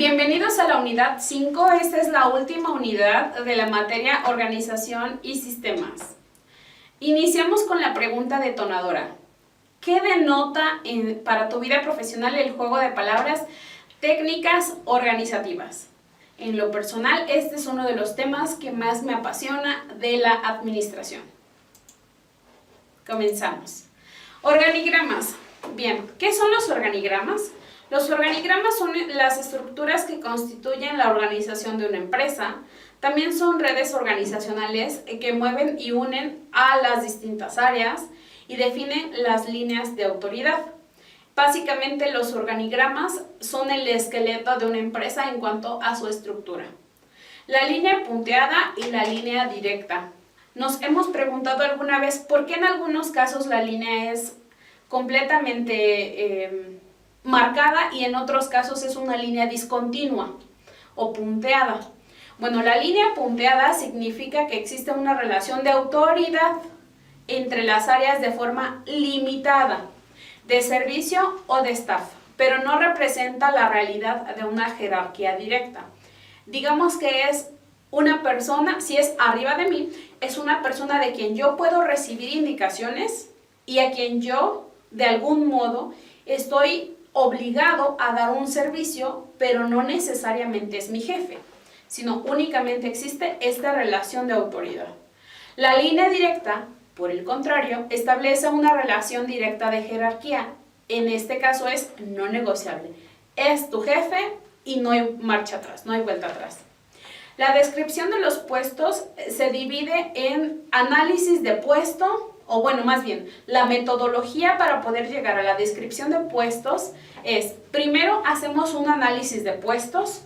Bienvenidos a la unidad 5, esta es la última unidad de la materia Organización y Sistemas. Iniciamos con la pregunta detonadora. ¿Qué denota para tu vida profesional el juego de palabras técnicas organizativas? En lo personal, este es uno de los temas que más me apasiona de la administración. Comenzamos. Organigramas. Bien, ¿qué son los organigramas? Los organigramas son las estructuras que constituyen la organización de una empresa. También son redes organizacionales que mueven y unen a las distintas áreas y definen las líneas de autoridad. Básicamente, los organigramas son el esqueleto de una empresa en cuanto a su estructura. La línea punteada y la línea directa. Nos hemos preguntado alguna vez por qué en algunos casos la línea es completamente marcada y en otros casos es una línea discontinua o punteada. Bueno, la línea punteada significa que existe una relación de autoridad entre las áreas de forma limitada, de servicio o de staff, pero no representa la realidad de una jerarquía directa. Digamos que es una persona, si es arriba de mí, es una persona de quien yo puedo recibir indicaciones y a quien yo, de algún modo, estoy obligado a dar un servicio, pero no necesariamente es mi jefe, sino únicamente existe esta relación de autoridad. La línea directa, por el contrario, establece una relación directa de jerarquía. En este caso es no negociable. Es tu jefe y no hay marcha atrás, no hay vuelta atrás. La descripción de los puestos se divide en análisis de puesto, o bueno, más bien, la metodología para poder llegar a la descripción de puestos es, primero hacemos un análisis de puestos.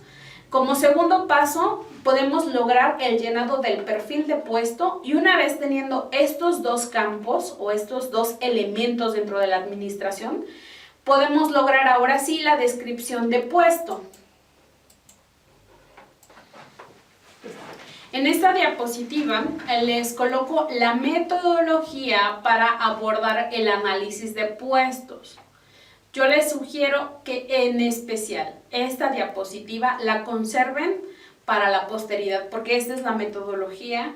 Como segundo paso, podemos lograr el llenado del perfil de puesto y una vez teniendo estos dos campos o estos dos elementos dentro de la administración, podemos lograr ahora sí la descripción de puesto. En esta diapositiva les coloco la metodología para abordar el análisis de puestos. Yo les sugiero que en especial esta diapositiva la conserven para la posteridad, porque esta es la metodología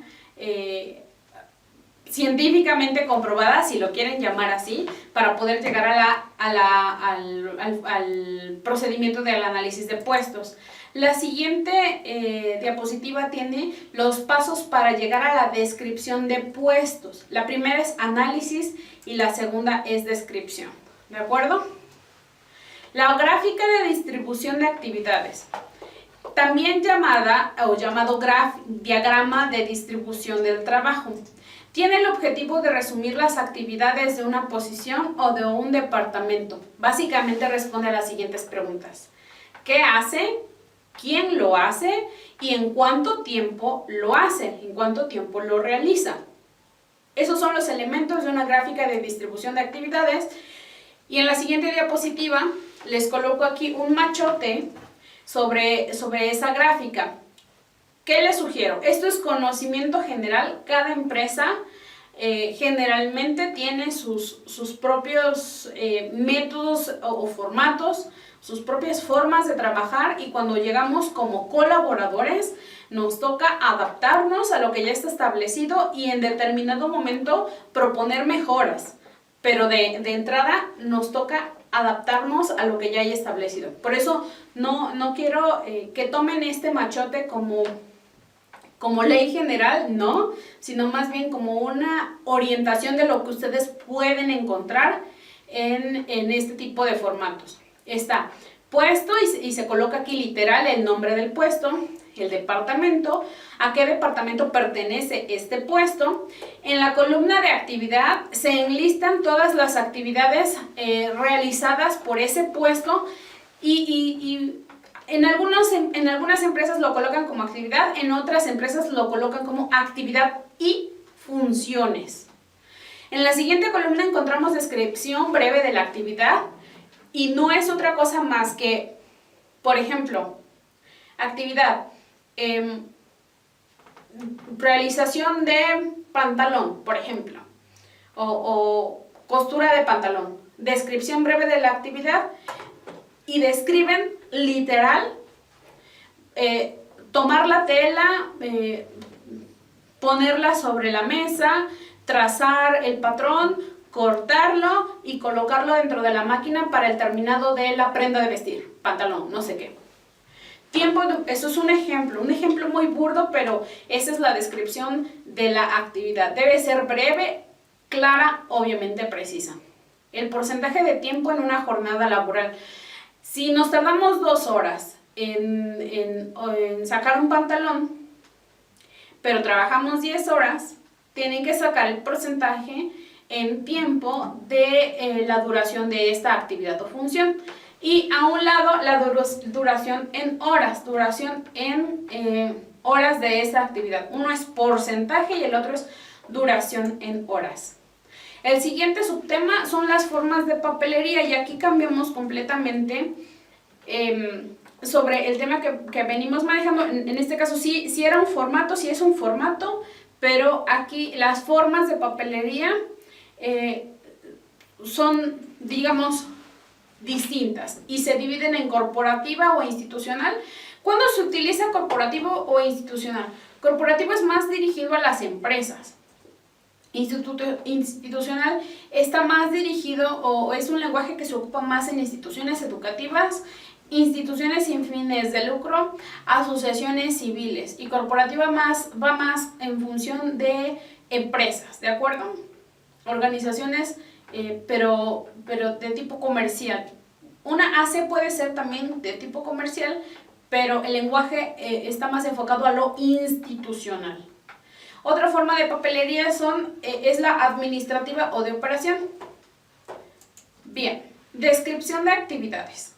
científicamente comprobada, si lo quieren llamar así, para poder llegar al procedimiento del análisis de puestos. La siguiente diapositiva tiene los pasos para llegar a la descripción de puestos. La primera es análisis y la segunda es descripción. ¿De acuerdo? La gráfica de distribución de actividades, también llamada o llamado diagrama de distribución del trabajo, tiene el objetivo de resumir las actividades de una posición o de un departamento. Básicamente responde a las siguientes preguntas. ¿Qué hace? ¿Quién lo hace? ¿Y en cuánto tiempo lo hace? ¿En cuánto tiempo lo realiza? Esos son los elementos de una gráfica de distribución de actividades. Y en la siguiente diapositiva les coloco aquí un machote sobre esa gráfica. ¿Qué les sugiero? Esto es conocimiento general. Cada empresa generalmente tiene sus propios métodos o formatos, sus propias formas de trabajar, y cuando llegamos como colaboradores nos toca adaptarnos a lo que ya está establecido y en determinado momento proponer mejoras, pero de entrada nos toca adaptarnos a lo que ya hay establecido. Por eso no quiero que tomen este machote como ley general, no, sino más bien como una orientación de lo que ustedes pueden encontrar en este tipo de formatos. Está puesto y se coloca aquí literal el nombre del puesto, el departamento, a qué departamento pertenece este puesto. En la columna de actividad se enlistan todas las actividades realizadas por ese puesto y en algunas empresas lo colocan como actividad, en otras empresas lo colocan como actividad y funciones. En la siguiente columna encontramos descripción breve de la actividad y no es otra cosa más que, por ejemplo, actividad, realización de pantalón, por ejemplo, o costura de pantalón, descripción breve de la actividad y describen literal tomar la tela, ponerla sobre la mesa, trazar el patrón, cortarlo y colocarlo dentro de la máquina para el terminado de la prenda de vestir, pantalón, no sé qué. Tiempo, eso es un ejemplo muy burdo, pero esa es la descripción de la actividad. Debe ser breve, clara, obviamente precisa. El porcentaje de tiempo en una jornada laboral. Si nos tardamos 2 horas en sacar un pantalón, pero trabajamos 10 horas, tienen que sacar el porcentaje en tiempo de la duración de esta actividad o función. Y a un lado la duración en horas, horas de esa actividad. Uno es porcentaje y el otro es duración en horas. El siguiente subtema son las formas de papelería y aquí cambiamos completamente sobre el tema que venimos manejando. En este caso sí era un formato, sí es un formato, pero aquí las formas de papelería son, digamos, distintas y se dividen en corporativa o institucional. ¿Cuándo se utiliza corporativo o institucional? Corporativo es más dirigido a las empresas. Institucional está más dirigido o es un lenguaje que se ocupa más en instituciones educativas, instituciones sin fines de lucro, asociaciones civiles, y corporativa va más en función de empresas, ¿de acuerdo? Organizaciones, pero de tipo comercial. Una AC puede ser también de tipo comercial, pero el lenguaje está más enfocado a lo institucional. Otra forma de papelería es la administrativa o de operación. Bien, descripción de actividades.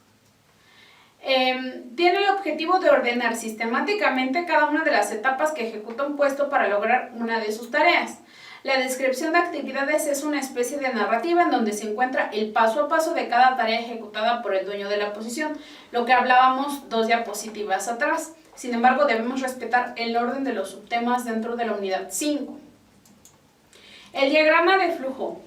Tiene el objetivo de ordenar sistemáticamente cada una de las etapas que ejecuta un puesto para lograr una de sus tareas. La descripción de actividades es una especie de narrativa en donde se encuentra el paso a paso de cada tarea ejecutada por el dueño de la posición, lo que hablábamos 2 diapositivas atrás. Sin embargo, debemos respetar el orden de los subtemas dentro de la unidad 5. El diagrama de flujo.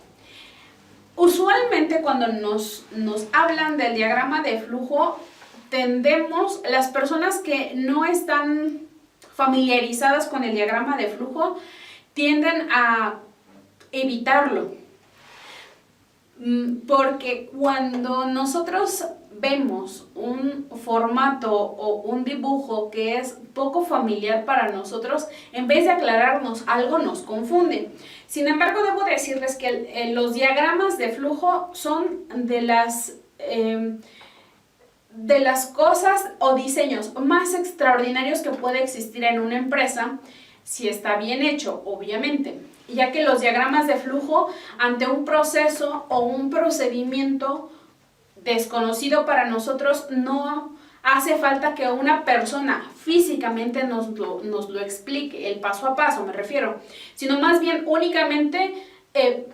Usualmente cuando nos hablan del diagrama de flujo, las personas que no están familiarizadas con el diagrama de flujo, tienden a evitarlo, porque cuando nosotros vemos un formato o un dibujo que es poco familiar para nosotros, en vez de aclararnos algo, nos confunde. Sin embargo, debo decirles que los diagramas de flujo son de las cosas o diseños más extraordinarios que puede existir en una empresa, si está bien hecho, obviamente, ya que los diagramas de flujo ante un proceso o un procedimiento desconocido para nosotros, no hace falta que una persona físicamente nos lo explique, el paso a paso me refiero, sino más bien únicamente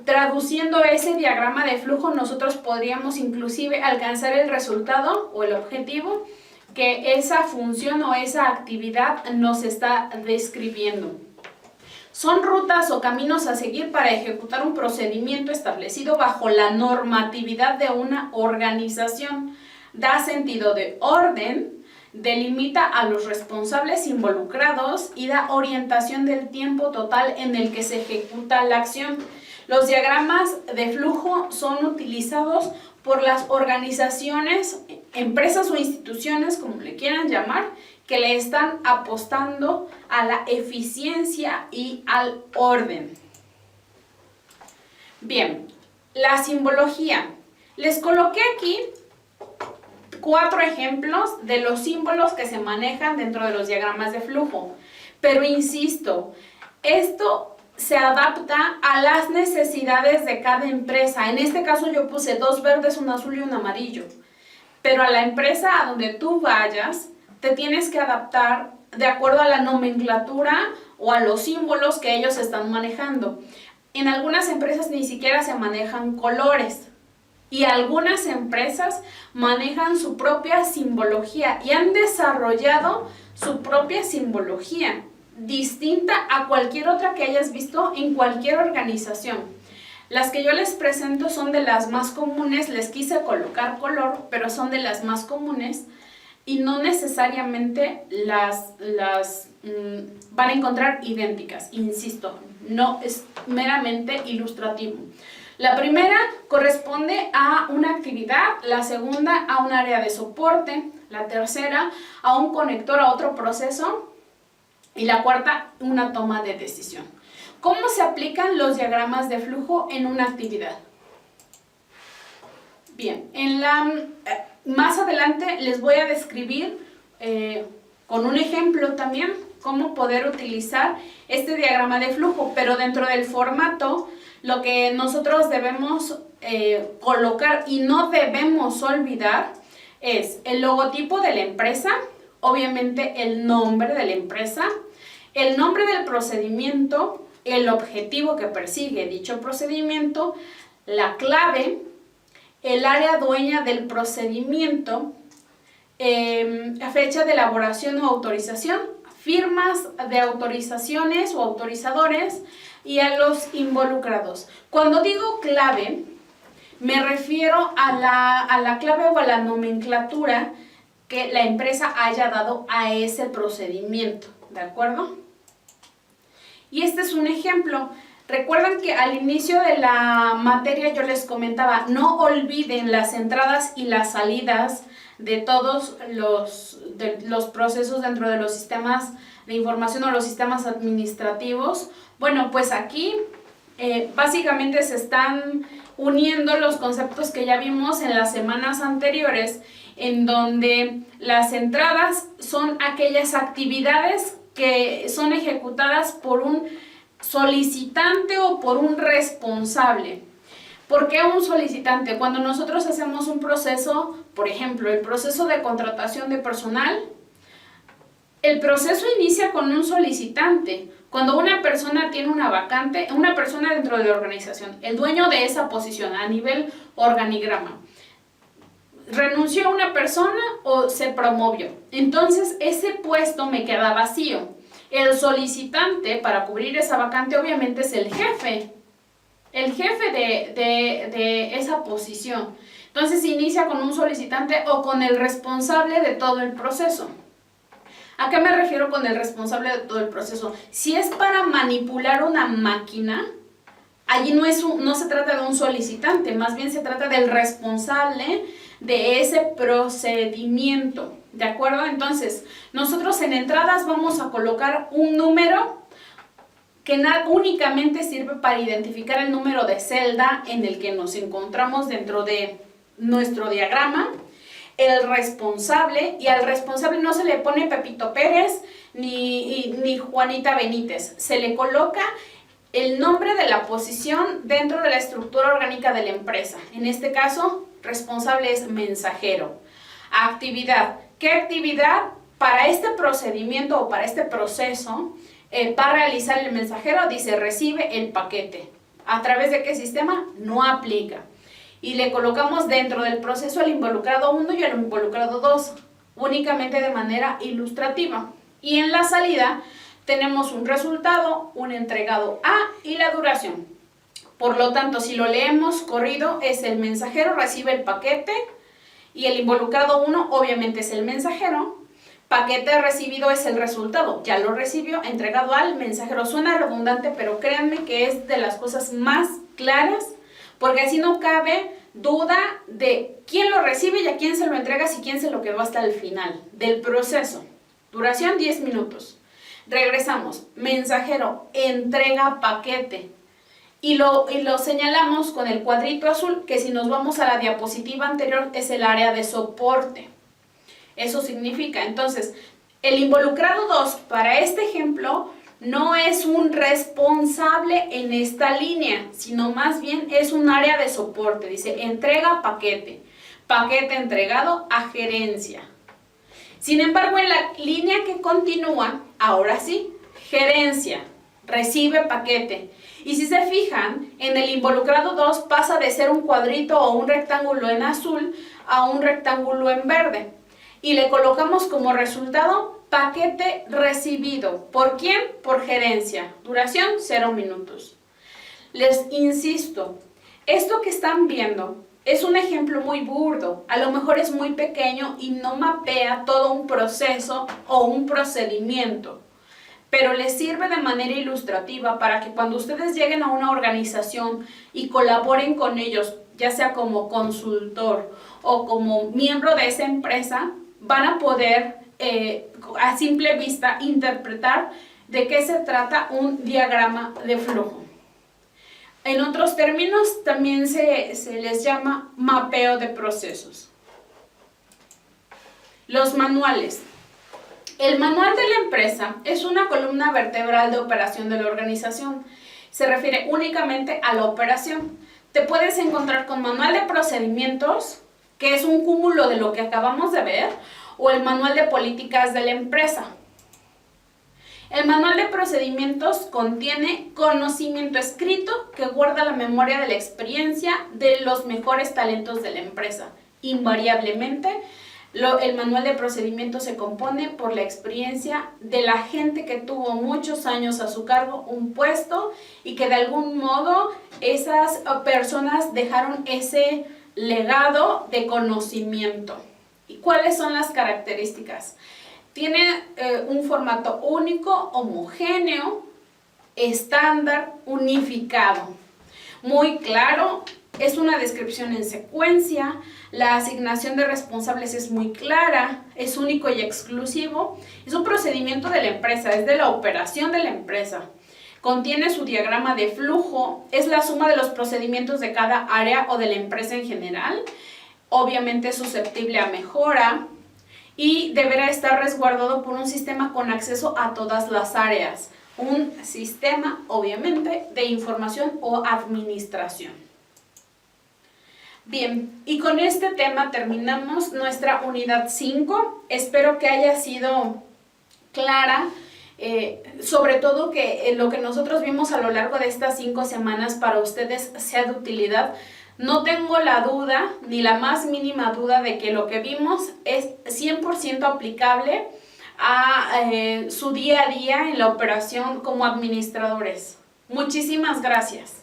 traduciendo ese diagrama de flujo nosotros podríamos inclusive alcanzar el resultado o el objetivo que esa función o esa actividad nos está describiendo. Son rutas o caminos a seguir para ejecutar un procedimiento establecido bajo la normatividad de una organización. Da sentido de orden, delimita a los responsables involucrados y da orientación del tiempo total en el que se ejecuta la acción. Los diagramas de flujo son utilizados por las organizaciones, empresas o instituciones, como le quieran llamar, que le están apostando a la eficiencia y al orden. Bien, la simbología. Les coloqué aquí 4 ejemplos de los símbolos que se manejan dentro de los diagramas de flujo. Pero insisto, esto se adapta a las necesidades de cada empresa. En este caso yo puse 2 verdes, un azul y un amarillo. Pero a la empresa a donde tú vayas, te tienes que adaptar de acuerdo a la nomenclatura o a los símbolos que ellos están manejando. En algunas empresas ni siquiera se manejan colores. Y algunas empresas manejan su propia simbología y han desarrollado su propia simbología, distinta a cualquier otra que hayas visto en cualquier organización. Las que yo les presento son de las más comunes, les quise colocar color, pero son de las más comunes y no necesariamente las van a encontrar idénticas, insisto, no es meramente ilustrativo. La primera corresponde a una actividad, la segunda a un área de soporte, la tercera a un conector a otro proceso y la cuarta una toma de decisión. ¿Cómo se aplican los diagramas de flujo en una actividad? Bien, más adelante les voy a describir con un ejemplo también cómo poder utilizar este diagrama de flujo, pero dentro del formato lo que nosotros debemos colocar y no debemos olvidar es el logotipo de la empresa, obviamente el nombre de la empresa, el nombre del procedimiento, el objetivo que persigue dicho procedimiento, la clave, el área dueña del procedimiento, fecha de elaboración o autorización, firmas de autorizaciones o autorizadores y a los involucrados. Cuando digo clave, me refiero a la clave o a la nomenclatura que la empresa haya dado a ese procedimiento, ¿de acuerdo? Y este es un ejemplo. Recuerdan que al inicio de la materia yo les comentaba, no olviden las entradas y las salidas de todos los procesos dentro de los sistemas de información o los sistemas administrativos. Bueno, pues aquí básicamente se están uniendo los conceptos que ya vimos en las semanas anteriores, en donde las entradas son aquellas actividades que son ejecutadas por un solicitante o por un responsable. ¿Por qué un solicitante? Cuando nosotros hacemos un proceso, por ejemplo, el proceso de contratación de personal, el proceso inicia con un solicitante. Cuando una persona tiene una vacante, una persona dentro de la organización, el dueño de esa posición a nivel organigrama, renunció a una persona o se promovió. Entonces ese puesto me queda vacío. El solicitante para cubrir esa vacante obviamente es el jefe de esa posición. Entonces inicia con un solicitante o con el responsable de todo el proceso. ¿A qué me refiero con el responsable de todo el proceso? Si es para manipular una máquina, allí no se trata de un solicitante, más bien se trata del responsable de ese procedimiento, ¿de acuerdo? Entonces, nosotros en entradas vamos a colocar un número que únicamente sirve para identificar el número de celda en el que nos encontramos dentro de nuestro diagrama, el responsable, y al responsable no se le pone Pepito Pérez ni Juanita Benítez, se le coloca el nombre de la posición dentro de la estructura orgánica de la empresa. En este caso, responsable es mensajero. Actividad. ¿Qué actividad para este procedimiento o para este proceso va a realizar el mensajero? Dice, recibe el paquete. ¿A través de qué sistema? No aplica. Y le colocamos dentro del proceso al involucrado 1 y al involucrado 2, únicamente de manera ilustrativa. Y en la salida tenemos un resultado, un entregado A y la duración. Por lo tanto, si lo leemos corrido, es el mensajero recibe el paquete y el involucrado 1 obviamente es el mensajero. Paquete recibido es el resultado, ya lo recibió, entregado al mensajero. Suena redundante, pero créanme que es de las cosas más claras, porque así no cabe duda de quién lo recibe y a quién se lo entrega, si quién se lo quedó hasta el final del proceso. Duración 10 minutos. Regresamos. Mensajero entrega paquete. Y lo señalamos con el cuadrito azul, que si nos vamos a la diapositiva anterior es el área de soporte. Eso significa, entonces, el involucrado 2 para este ejemplo no es un responsable en esta línea, sino más bien es un área de soporte. Dice, entrega paquete, paquete entregado a gerencia. Sin embargo, en la línea que continúa, ahora sí, gerencia, recibe paquete. Y si se fijan, en el involucrado 2 pasa de ser un cuadrito o un rectángulo en azul a un rectángulo en verde. Y le colocamos como resultado paquete recibido. ¿Por quién? Por gerencia. Duración 0 minutos. Les insisto, esto que están viendo Es un ejemplo muy burdo, a lo mejor es muy pequeño y no mapea todo un proceso o un procedimiento, pero les sirve de manera ilustrativa para que cuando ustedes lleguen a una organización y colaboren con ellos, ya sea como consultor o como miembro de esa empresa, van a poder a simple vista interpretar de qué se trata un diagrama de flujo. En otros términos, también se les llama mapeo de procesos. Los manuales. El manual de la empresa es una columna vertebral de operación de la organización. Se refiere únicamente a la operación. Te puedes encontrar con manual de procedimientos, que es un cúmulo de lo que acabamos de ver, o el manual de políticas de la empresa. El manual de procedimientos contiene conocimiento escrito que guarda la memoria de la experiencia de los mejores talentos de la empresa. Invariablemente, el manual de procedimientos se compone por la experiencia de la gente que tuvo muchos años a su cargo un puesto y que de algún modo esas personas dejaron ese legado de conocimiento. ¿Y cuáles son las características? Tiene un formato único, homogéneo, estándar, unificado, muy claro, es una descripción en secuencia, la asignación de responsables es muy clara, es único y exclusivo, es un procedimiento de la empresa, es de la operación de la empresa. Contiene su diagrama de flujo, es la suma de los procedimientos de cada área o de la empresa en general, obviamente es susceptible a mejora, y deberá estar resguardado por un sistema con acceso a todas las áreas. Un sistema, obviamente, de información o administración. Bien, y con este tema terminamos nuestra unidad 5. Espero que haya sido clara, sobre todo que lo que nosotros vimos a lo largo de estas 5 semanas para ustedes sea de utilidad. No tengo la duda, ni la más mínima duda de que lo que vimos es 100% aplicable a su día a día en la operación como administradores. Muchísimas gracias.